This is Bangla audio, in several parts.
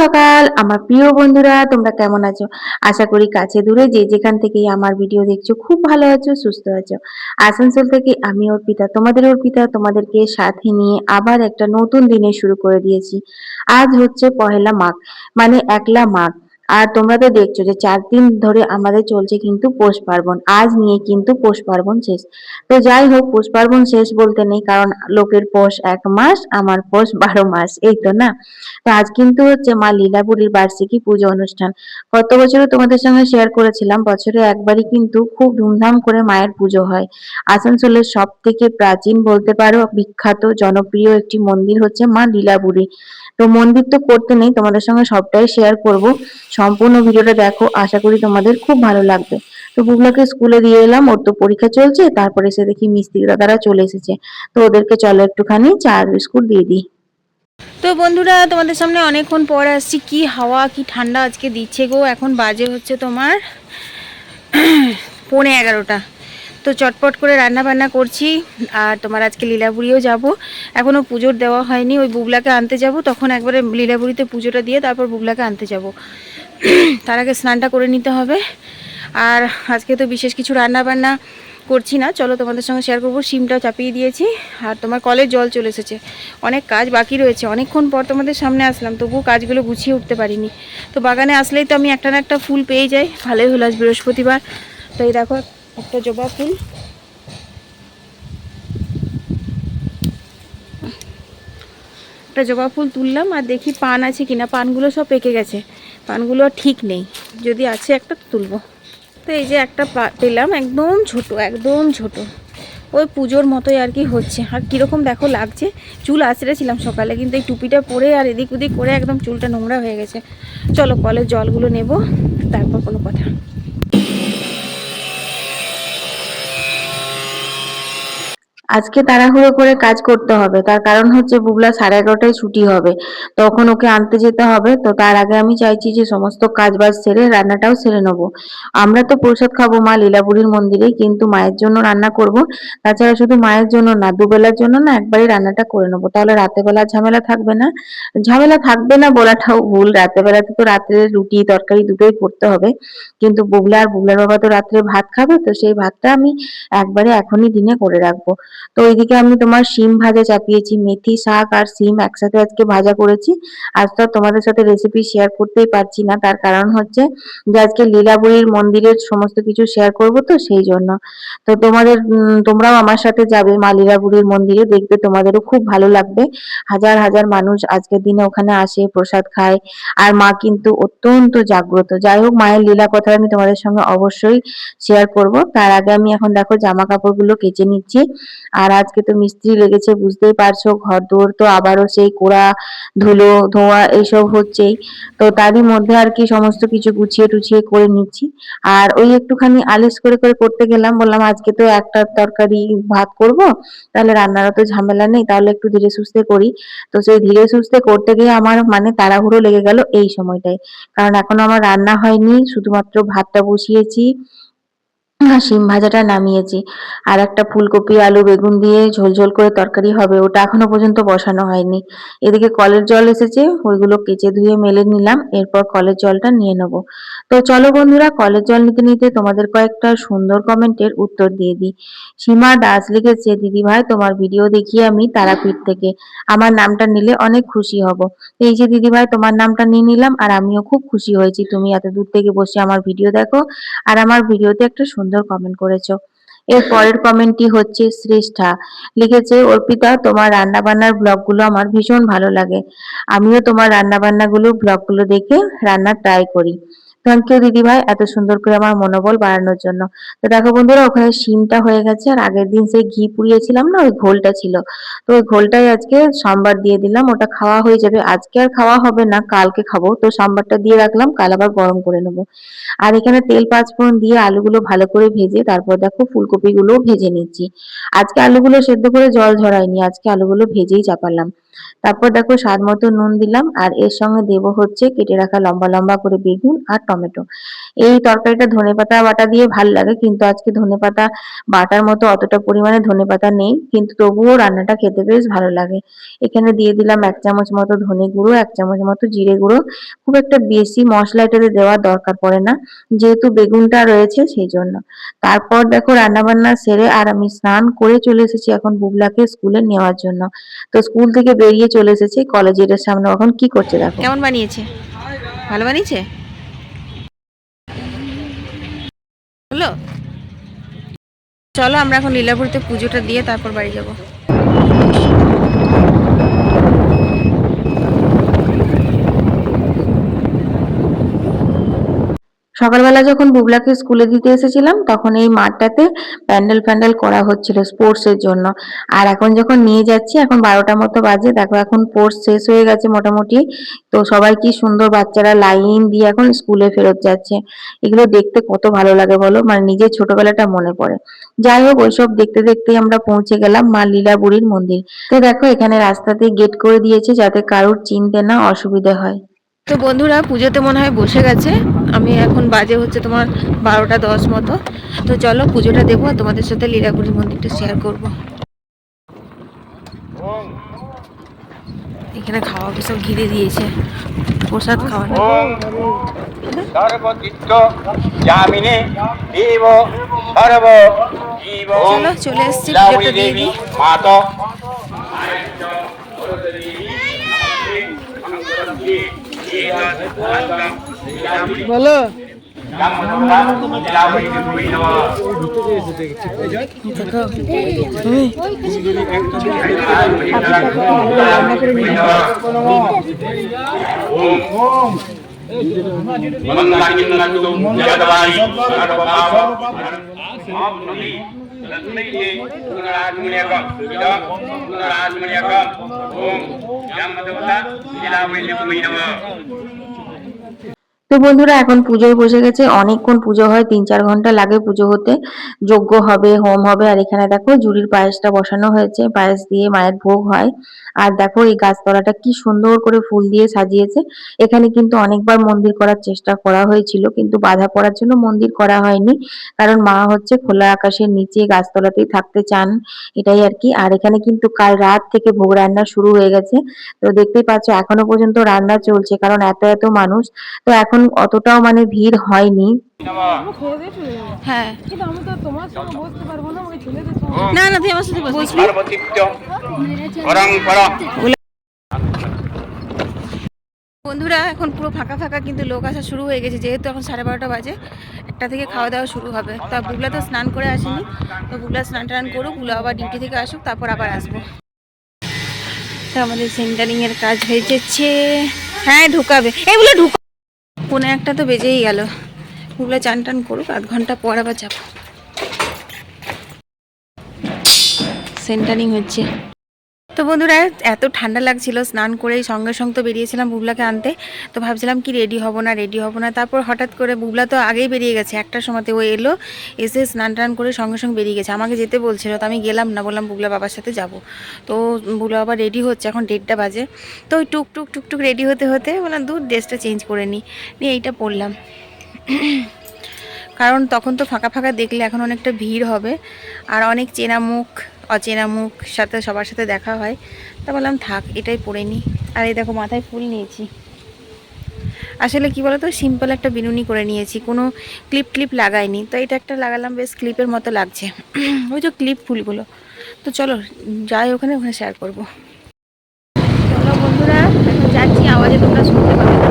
সকাল আমার প্রিয় বন্ধুরা, তোমরা কেমন আছো? আশা করি কাছে দূরে যে যেখান থেকেই আমার ভিডিও দেখছো খুব ভালো আছো, সুস্থ আছো। আসানসোল থেকে আমি অর্পিতা, তোমাদের অর্পিতা, তোমাদেরকে সাথে নিয়ে আবার একটা নতুন দিনে শুরু করে দিয়েছি। আজ হচ্ছে পহেলা মাঘ, মানে একলা মাঘ। আর তোমরা তো দেখছো যে 4 দিন ধরে আমাদের চলছে কিন্তু পৌষ পার্বণ। আজ নিয়ে কিন্তু পৌষ পার্বণ শেষ। তো যাই হোক, পৌষ পার্বণ শেষ বলতে নেই, কারণ লোকের পৌষ 1 মাস, আমার পৌষ 12 মাস, এই তো না? তো আজ কিন্তু হচ্ছে মা লীলাবরীর বার্ষিকী পুজো অনুষ্ঠান। গত বছরও তোমাদের সঙ্গে শেয়ার করেছিলাম, বছরে একবারই কিন্তু খুব ধুমধাম করে মায়ের পুজো হয়। আসানসোলের সব থেকে প্রাচীন বলতে পারো, বিখ্যাত জনপ্রিয় একটি মন্দির হচ্ছে মা লীলাবরী। তো মন্দির তো করতে নেই, তোমাদের সঙ্গে সবটাই শেয়ার করব। সম্পূর্ণ ভিডিওটা দেখো, আশা করি তোমাদের খুব ভালো লাগবে। তো বুবলাকে স্কুলে দিয়ে এলাম, ওর তো পরীক্ষা চলছে। তারপরে এসে দেখি মিস্ত্রি দাদারা চলে এসেছে। তো ওদেরকে চলো একটুখানি চা বিস্কুট দিয়ে দিই। তো বন্ধুরা, তোমাদের সামনে অনেকক্ষণ পর আসছি। কি হাওয়া, কি ঠান্ডা আজকে দিচ্ছে গো। এখন বাজে হচ্ছে তোমার 11:45। তো চটপট করে রান্না বান্না করছি। আর তোমার আজকে লীলাবুড়িও যাব, এখনও পুজোর দেওয়া হয়নি। ওই বুবলাকে আনতে যাব, তখন একবারে লীলাবুড়িতে পুজোটা দিয়ে তারপর বুবলাকে আনতে যাব। তার আগে স্নানটা করে নিতে হবে। আর আজকে তো বিশেষ কিছু রান্না বান্না করছি না, চলো তোমাদের সঙ্গে শেয়ার করবো। সিমটাও চাপিয়ে দিয়েছি। আর তোমার কলের জল চলে এসেছে, অনেক কাজ বাকি রয়েছে। অনেকক্ষণ পর তোমাদের সামনে আসলাম, তবুও কাজগুলো গুছিয়ে উঠতে পারিনি। তো বাগানে আসলেই তো আমি একটা না একটা ফুল পেয়ে যাই। ভালোই হলো, আজ বৃহস্পতিবার। তো এই দেখো একটা জবা ফুল, একটা জবা ফুল তুললাম। আর দেখি পান আছে কিনা। পানগুলো সব পেকে গেছে, পানগুলো ঠিক নেই। যদি আছে একটা তুলবো। তো এই যে একটা পেলাম, একদম ছোট, একদম ছোট, ওই পুজোর মতোই আর কি হচ্ছে। আর কীরকম দেখো লাগছে। চুল আঁচড়েছিলাম সকালে, কিন্তু এই টুপিটা পরে আর এদিক ওদিক করে একদম চুলটা নোংরা হয়ে গেছে। চলো কলের জলগুলো নেব, তারপর কোনো কথা। আজকে তাড়াহুড়ো করে কাজ করতে হবে, তার কারণ হচ্ছে বুবলা 11:30টায় ছুটি হবে, তখন ওকে আনতে যেতে হবে। তো তার আগে আমি চাইছি যে সমস্ত কাজ বাজ সেরে রান্নাটাও সেরে নেবো। আমরা তো প্রসাদ খাবো মা লীলাবুড়ির মন্দিরে, কিন্তু মায়ের জন্য রান্না করব। তাছাড়া শুধু মায়ের জন্য না, দুবেলার জন্য না একবারই রান্নাটা করে নেবো, তাহলে রাতে বেলা ঝামেলা থাকবে না। ঝামেলা থাকবে না বলাটাও ভুল, রাতে বেলাতে তো রাত্রে রুটি তরকারি দুটোই করতে হবে। কিন্তু বুবলা আর বুবলার বাবা তো রাত্রে ভাত খাবে, তো সেই ভাতটা আমি একবারে এখনই দিনে করে রাখবো। তো ওইদিকে আমি তোমার শিম ভাজা চাপিয়েছি, মেথি শাক আর শিম একসাথে আজকে ভাজা করেছি। আজ তো আর তোমাদের সাথে রেসিপি শেয়ার করতেই পারছি না, তার কারণ হচ্ছে যে আজকে লীলাবরীর মন্দিরের সমস্ত কিছু শেয়ার করব, তো সেই জন্য। তো তোমরাও আমার সাথে যাবে মা লীলাবরীর মন্দিরে, দেখবে তোমাদেরও খুব ভালো লাগবে। হাজার হাজার মানুষ আজকের দিনে ওখানে আসে, প্রসাদ খায়। আর মা কিন্তু অত্যন্ত জাগ্রত। যাই হোক, মায়ের লীলা কথা আমি তোমাদের সঙ্গে অবশ্যই শেয়ার করব। তার আগে আমি এখন দেখো জামা কাপড়গুলো কেচে নিচ্ছি। আর আজকে তো মিস্ত্রি লেগেছে, বুঝতেই পারছো, ঘর দোর তো আবারও সেই কোড়া ধুলো ধোয়া এইসব হচ্ছেই। তো তারই মধ্যে আর কি সমস্ত কিছু গুছিয়ে টুছিয়ে করে নিচ্ছি। আর ওই একটুখানি আলেস করে করে করতে গেলাম, বললাম আজকে তো একটা তরকারি ভাত করব, তাহলে রান্নারও তো ঝামেলা নেই, তাহলে একটু ধীরে সুস্থে করি। তো সেই ধীরে সুস্থে করতে গিয়ে আমার মানে তাড়াহুড়ো লেগে গেল এই সময়টায়, কারণ এখনো আমার রান্না হয়নি, শুধুমাত্র ভাতটা বসিয়েছি, শিম ভাজাটা নামিয়েছি। আর একটা ফুলকপি আলু বেগুন দিয়ে ঝোল ঝোল করে তরকারি হবে, ওটা এখনো পর্যন্ত বসানো হয়নি। এদিকে কলের জল এসেছে, ওইগুলো কেচে ধুয়ে মেলে নিলাম, এরপর কলের জলটা নিয়ে নেব। তো চলো বন্ধুরা, কলের জল নিতে নিতে তোমাদের কয়েকটা সুন্দর কমেন্টের উত্তর দিয়ে দিই। সীমা দাস লিখেছে, দিদি ভাই তোমার ভিডিও দেখি আমি তারাপীঠ থেকে, আমার নামটা নিলে অনেক খুশি হব। এই যে দিদি ভাই, তোমার নামটা নিয়ে নিলাম, আর আমিও খুব খুশি হয়েছি তুমি এত দূর থেকে বসে আমার ভিডিও দেখো আর আমার ভিডিওতে একটা সুন্দর কমেন্ট করেছো। এর পরের কমেন্টটি হচ্ছে শ্রেষ্ঠা, লিখেছে, অর্পিতা তোমার রান্না বান্নার ব্লগগুলো আমার ভীষণ ভালো লাগে, আমিও তোমার রান্না বান্নাগুলো ব্লগগুলো দেখে রান্না ট্রাই করি। থ্যাংক ইউ দিদি ভাই, এত সুন্দর করে আমার মনোবল বাড়ানোর জন্য। তো দেখো বন্ধুরা, ওখানে শিমটা হয়ে গেছে, আর আগের দিন সেই ঘি পুড়িয়েছিলাম না, ওই ঘোলটা ছিল। তো ওই ঘোলটাই আজকে সোমবার দিয়ে দিলাম, ওটা খাওয়া হয়ে যাবে। আজকে আর খাওয়া হবে না, কালকে খাবো। তো সোমবারটা দিয়ে রাখলাম, কাল আবার গরম করে নেবো। আর এখানে তেল পাঁচফোড়ন দিয়ে আলুগুলো ভালো করে ভেজে তারপর দেখো ফুলকপি গুলো ভেজে নিচ্ছি। আজকে আলুগুলো সেদ্ধ করে জল ঝরাইনি, আজকে আলুগুলো ভেজেই চাপালাম। তারপর দেখো স্বাদ মতো নুন দিলাম, আর এর সঙ্গে দেব হচ্ছে কেটে রাখা লম্বা লম্বা করে বেগুন আর টমেটো। টমেটো। এই তরকারিটা ধনেপাতা বাটা দিয়ে ভাল লাগে, কিন্তু আজকে ধনেপাতা বাটার মতো অতটা পরিমাণে ধনেপাতা নেই, কিন্তু তবুও রান্নাটা খেতে বেশ ভালো লাগে। এখানে দিয়ে দিলাম 1 চামচ মতো ধনে গুঁড়ো, 1 চামচ মতো জিরে গুঁড়ো। খুব একটা বেশি মশলা এটাতে দেওয়ার দরকার পড়ে না, যেহেতু বেগুনটা রয়েছে সেই জন্য। তারপর দেখো রান্নাবান্না সেরে আর আমি স্নান করে চলে এসেছি এখন বুবলাকে স্কুলে নেওয়ার জন্য। তো স্কুল থেকে বেরিয়ে চলে এসেছি কলেজের সামনে। এখন কি করছে দেখো। কেমন বানিয়েছে? ভালো বানিয়েছে? হলো? চলো আমরা এখন লীলাপুরীতে পুজোটা দিয়ে তারপর বাড়ি যাব। সকালবেলা যখন বুবলাকে স্কুলে দিতে এসেছিলাম তখন এই মাঠটাতে প্যান্ডেল ফ্যান্ডেল করা হচ্ছিল স্পোর্টস এর জন্য। আর এখন যখন নিয়ে যাচ্ছি এখন 12টা মতো বাজে, দেখো এখন স্পোর্টস শেষ হয়ে গেছে মোটামুটি। তো সবাই কি সুন্দর বাচ্চারা লাইন দিয়ে এখন স্কুলে ফেরত যাচ্ছে। এগুলো দেখতে কত ভালো লাগে বলো, মানে নিজের ছোটবেলাটা মনে পড়ে। যাই হোক, ওইসব দেখতে দেখতেই আমরা পৌঁছে গেলাম মা লীলাবুড়ির মন্দির। তো দেখো এখানে রাস্তাতে গেট করে দিয়েছে যাতে কারোর চিনতে না অসুবিধা হয়। তো বন্ধুরা পুজোতে মনে হয় বসে গেছে। আমি এখন বাজে হচ্ছে তোমার 12টা 10 মতো। তো চলো পুজোটা দেবো আর তোমাদের সাথে লীলাপুরী মন্দিরটা শেয়ার করব। এখানে খাওয়া সব ঘিরে দিয়েছে, প্রসাদ খাওয়ানো। চলো চলে এসছি, পুজোটা দিয়ে দিই। বলো তো বন্ধুরা এখন পুজোয় বসে গেছে, অনেকক্ষণ পুজো হয়, 3-4 ঘন্টা লাগে পুজো হতে। যজ্ঞ হবে, হোম হবে, আর এখানে দেখো জুড়ির পায়েসটা বসানো হয়েছে, পায়েস দিয়ে মায়ের ভোগ হয়। আর দেখো এই গাছতলাটা কি সুন্দর করে ফুল দিয়ে সাজিয়েছে। এখানে কিন্তু অনেকবার মন্দির করার চেষ্টা করা হয়েছিল, কিন্তু বাধা পড়ার জন্য মন্দির করা হয়নি। কারণ মা হচ্ছে খোলা আকাশের নিচে গাছতলাতেই থাকতে চান, এটাই আর কি। আর এখানে কিন্তু কাল রাত থেকে ভোগ রান্না শুরু হয়ে গেছে। তো দেখতেই পাচ্ছ এখনো পর্যন্ত রান্না চলছে, কারণ এত এত মানুষ। তো এখন অতটাও মানে ভিড় হয়নি। হ্যাঁ, কিন্তু আমি তো তোমার সঙ্গে বসতে পারবো না, ওই ছেলেদের না না তুই আমার সাথে বসবি। বন্ধুরা এখন পুরো ফাঁকা ফাঁকা, কিন্তু লোক আসা শুরু হয়ে গেছে, যেহেতু এখন 12:30 বাজে। 1টা থেকে খাওয়া দাওয়া শুরু হবে। তা বুবলা তো স্নান করে আসেনি, তো বুবলা স্নান টান করুক, বুবলা আবার ডিউটি থেকে আসুক, তারপর আবার আসবো। তো আমাদের সেন্টারিং এর কাজ হয়ে যাচ্ছে। হ্যাঁ ঢুকাবে, এগুলো ঢুকা। 1:45 তো বেজেই গেল। বুবলা চান টান করুক, 1/2 ঘন্টা পর আবার যাবো। সেন্টারিং হচ্ছে। তো বন্ধুরা এত ঠান্ডা লাগছিল, স্নান করেই সঙ্গে সঙ্গে তো বেরিয়েছিলাম বুবলাকে আনতে। তো ভাবছিলাম কি রেডি হব না, তারপর হঠাৎ করে বুবলা তো আগেই বেরিয়ে গেছে, 1টার সময়তে ও এলো, এসে স্নান টান করে সঙ্গে সঙ্গে বেরিয়ে গেছে। আমাকে যেতে বলছিল, তো আমি গেলাম না, বললাম বুবলা বাবার সাথে যাব। তো বুবলা বাবা রেডি হচ্ছে, এখন 1:30 বাজে। তো ওই টুকটুক টুকটুক রেডি হতে হতে বললাম দূর ড্রেসটা চেঞ্জ করে নিই, নিয়ে এইটা পরলাম। কারণ তখন তো ফাঁকা ফাঁকা দেখলে এখন অনেকটা ভিড় হবে, আর অনেক চেনা মুখ অচেনা মুখ সাথে সবার সাথে দেখা হয়। তা বললাম থাক এটাই পরে নিই। আর এই দেখো মাথায় ফুল নিয়েছি। আসলে কি বলতো, সিম্পল একটা বিনুনি করে নিয়েছি, কোনো ক্লিপ ক্লিপ লাগাইনি। তো এটা একটা লাগালাম, বেশ ক্লিপের মতো লাগছে। ওই যে ক্লিপ ফুলগুলো। তো চলো যাই ওখানে শেয়ার করবো। চলো বন্ধুরা এখন যাচ্ছি, আওয়াজে তোমরা শুনতে পাবে না।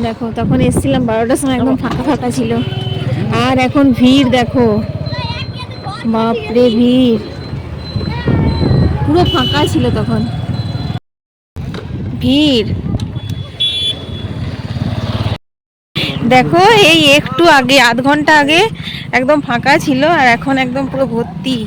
দেখো তখন এসেছিলাম 12টার সময়, একদম ফাঁকা ফাঁকা ছিল, আর এখন ভিড় দেখো, বাপরে ভিড়, পুরো ফাঁকা ছিল তখন। ভিড় দেখো, এই একটু আগে 1/2 ঘন্টা আগে একদম ফাঁকা ছিল, আর এখন একদম পুরো ভর্তি।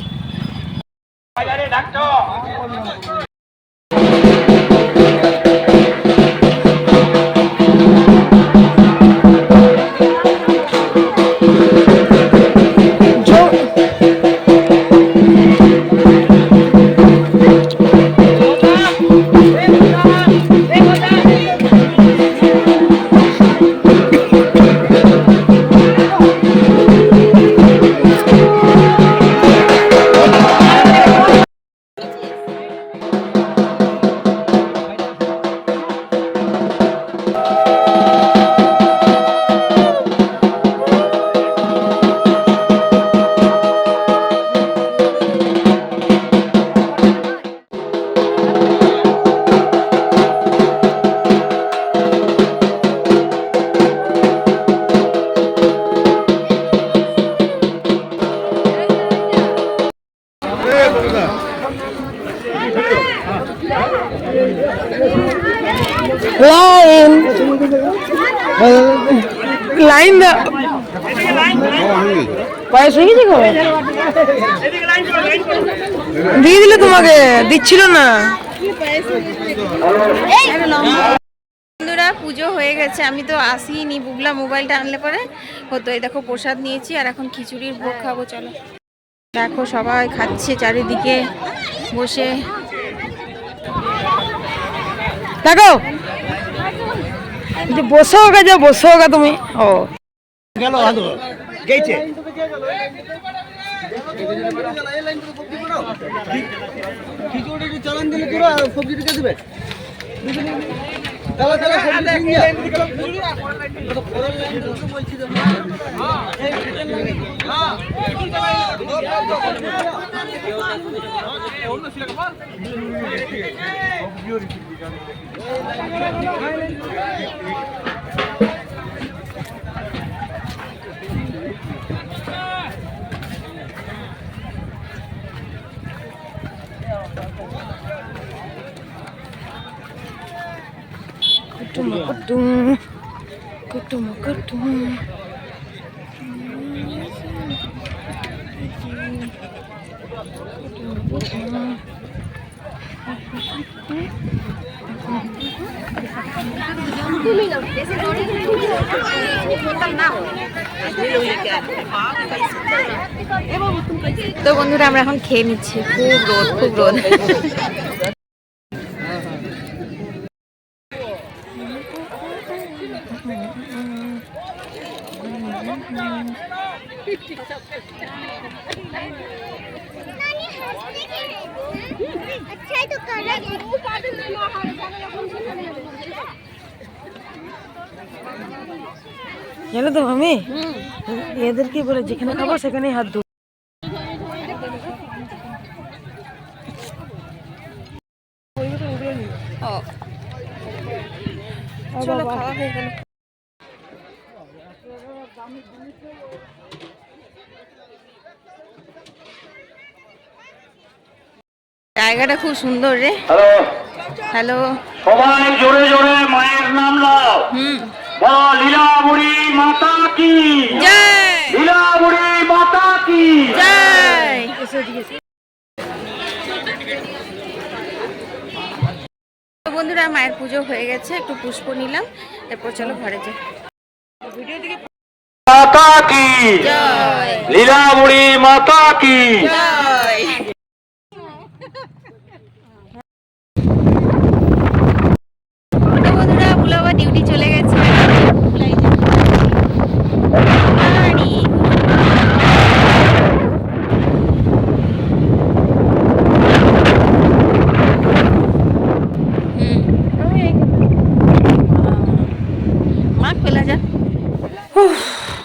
লাইন লাইন দা বয়স হয়ে গেছে কবে দিয়ে দিলে তোমাকে দিচ্ছিল না। বন্ধুরা পুজো হয়ে গেছে, আমি তো আসিনি, বুবলা মোবাইলটা আনলে পরে হতো। এই দেখো প্রসাদ নিয়েছি আর এখন খিচুড়ির ভোগ খাবো। চলো দেখো সবাই খাচ্ছে চারিদিকে বসে। দেখো বসো গা, যাও বসো গা তুমি। ও গেল গেছে খিচুড়ি চালান দিলে তোরা সবজিটা কে দিবে তাহলে তাহলে বলছি তো তো বন্ধুরা আমরা এখন খেয়ে নিচ্ছি, খুব রোদ, খুব রোদ। জানো তো আমি এদেরকে বলে যেখানে খাবো সেখানেই হাত ধো। চলো খাওয়া হয়ে গেল। জায়গাটা খুব সুন্দর রে। হ্যালো, সবাই জোরে জোরে মায়ের নাম নাও। বলো লীলাবুড়ি মাতা কি জয়, লীলাবুড়ি মাতা কি জয়। তো বন্ধুরা মায়ের পুজো হয়ে গেছে, একটু পুষ্প নিলাম, এরপর চলো ঘরে যাই। মাতা কি জয়, লীলাবুড়ি মাতা কি জয়। তো বন্ধুরা বুলাবা ডিউটি চলে গেছে।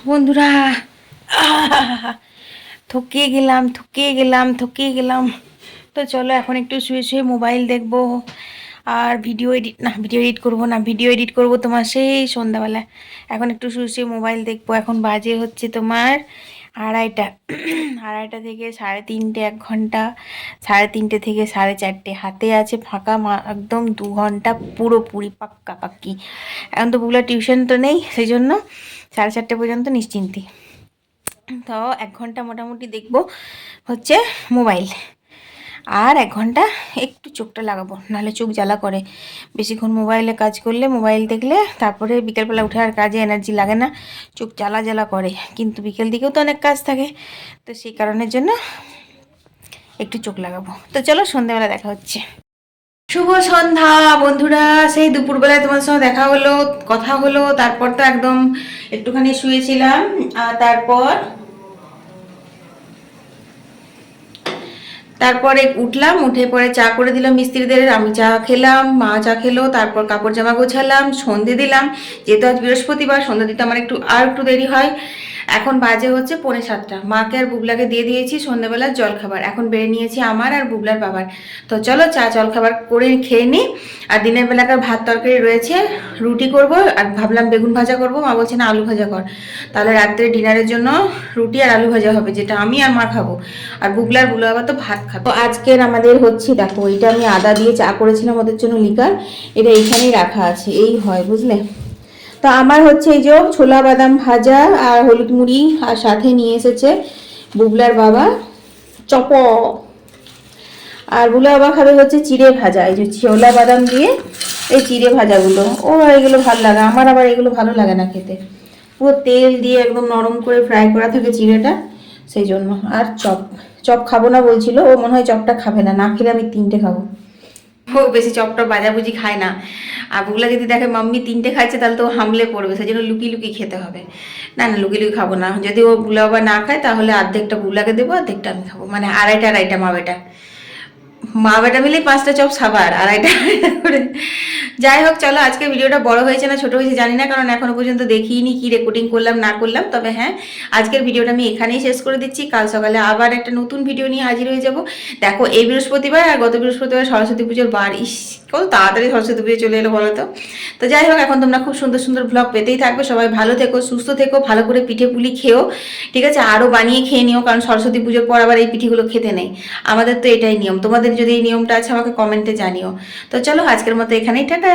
বন্ধুরা থকিয়ে গেলাম। তো চলো এখন একটু শুয়ে শুয়ে মোবাইল দেখবো আর ভিডিও এডিট করবো তোমার সেই সন্ধ্যাবেলায়। এখন একটু শুয়ে শুয়ে মোবাইল দেখবো। এখন বাজে হচ্ছে তোমার 2:30 থেকে 3:30, 1 ঘন্টা, 3:30 থেকে 4:30 হাতে আছে ফাঁকা, একদম 2 ঘন্টা পুরোপুরি পাক্কি। এখন তো বুবলা টিউশন তো নেই, সেই জন্য 4:30 পর্যন্ত নিশ্চিন্তি। তো 1 ঘন্টা মোটামুটি দেখবো হচ্ছে মোবাইল, আর 1 ঘন্টা একটু চোখটা লাগাবো, নাহলে চোখ জ্বালা করে বেশিক্ষণ মোবাইলে কাজ করলে, মোবাইল দেখলে। তারপরে বিকেলবেলা উঠে আর কাজে এনার্জি লাগে না, চোখ জ্বালা করে। কিন্তু বিকেল দিকেও তো অনেক কাজ থাকে, তো সেই কারণের জন্য একটু চোখ লাগাবো। তো চলো সন্ধ্যাবেলা দেখা হচ্ছে। শুভ সন্ধ্যা বন্ধুরা, সেই দুপুরবেলায় তোমার সঙ্গে দেখা হলো, কথা হলো। তারপর তো একদম একটুখানি শুয়েছিলাম, আর তারপরে উঠলাম, উঠে পরে চা করে দিলাম মিস্ত্রিদের, আমি চা খেলাম, মা চা খেলো। তারপর কাপড় জামা গোছালাম, সন্ধে দিলাম। যেহেতু আজ বৃহস্পতিবার, সন্ধে দিতে আমার একটু দেরি হয়। এখন বাজে হচ্ছে 6:45। মাকে আর বুবলাকে দিয়ে দিয়েছি সন্ধ্যাবেলার জলখাবার। এখন বেড়ে নিয়েছি আমার আর বুবলার বাবার। তো চলো চা জলখাবার করে খেয়ে নিই। আর দিনের বেলাকার ভাত তরকারি রয়েছে, রুটি করব আর ভাবলাম বেগুন ভাজা করব। মা বলছে না আলু ভাজা কর, তাহলে রাত্রে ডিনারের জন্য রুটি আর আলু ভাজা হবে, যেটা আমি আর মা খাবো। আর বুবলা আবার তো ভাত খাবো। তো আজকের আমাদের হচ্ছে দেখো, এটা আমি আদা দিয়ে চা করেছিলাম ওদের জন্য লিকার, এটা এইখানেই রাখা আছে, এই হয় বুঝলে। তো আমার হচ্ছে এই যে ছোলা বাদাম ভাজা আর হলুদ মুড়ি, আর সাথে নিয়ে এসেছে বুবলার বাবা চপ। আর বুবলা বাবা খাবে হচ্ছে চিড়ে ভাজা, এই যে ছোলা বাদাম দিয়ে এই চিড়ে ভাজাগুলো, ও এগুলো ভালো লাগে, আমার আবার এগুলো ভালো লাগে না খেতে, পুরো তেল দিয়ে একদম নরম করে ফ্রাই করা থাকে চিড়েটা, সেই জন্য। আর চপ খাবো না বলছিল, ও মনে হয় চপটা খাবে না, না খেলে আমি 3টে খাবো। ও বেশি চপটা ভাজাভুজি খায় না। আর বুবলা যদি দেখে মাম্মি 3টে খাচ্ছে তাহলে তো ও হামলে পড়বে, সেই জন্য লুকিয়ে খেতে হবে। না লুকিয়ে খাবো না, যদি ও বুবলা বাবা না খায় তাহলে অর্ধেকটা বুবলাকে দেবো, অর্ধেকটা আমি খাবো, মানে আড়াইটা মা বেটা মিলে 5টা চপ সাবার, আড়াইটা করে। যাই হোক চলো, আজকে ভিডিওটা বড় হয়েছে না ছোট হয়েছে জানি না, কারণ এখনো পর্যন্ত দেখিনি কি রেকর্ডিং করলাম না করলাম। তবে হ্যাঁ, আজকের ভিডিওটা আমি এখানেই শেষ করে দিচ্ছি। কাল সকালে আবার একটা নতুন ভিডিও নিয়ে হাজির হয়ে যাব। দেখো এই বৃহস্পতিবার আর গত বৃহস্পতিবার সরস্বতী পুজোর বার, কত তাড়াতাড়ি সরস্বতী পুজো চলে এলো বলো তো। তো যাই হোক, এখন তোমরা খুব সুন্দর সুন্দর ব্লগ পেতেই থাকবে। সবাই ভালো থেকো, সুস্থ থেকো, ভালো করে পিঠে পুলি খেও, ঠিক আছে, আরও বানিয়ে খেয়ে নিও, কারণ সরস্বতী পুজোর পর আবার এই পিঠেগুলো খেতে নেই, আমাদের তো এটাই নিয়ম। তোমাদের যদি এই নিয়মটা আছে আমাকে কমেন্টে জানিও। তো চলো আজকের মতো এখানেই, টাটা।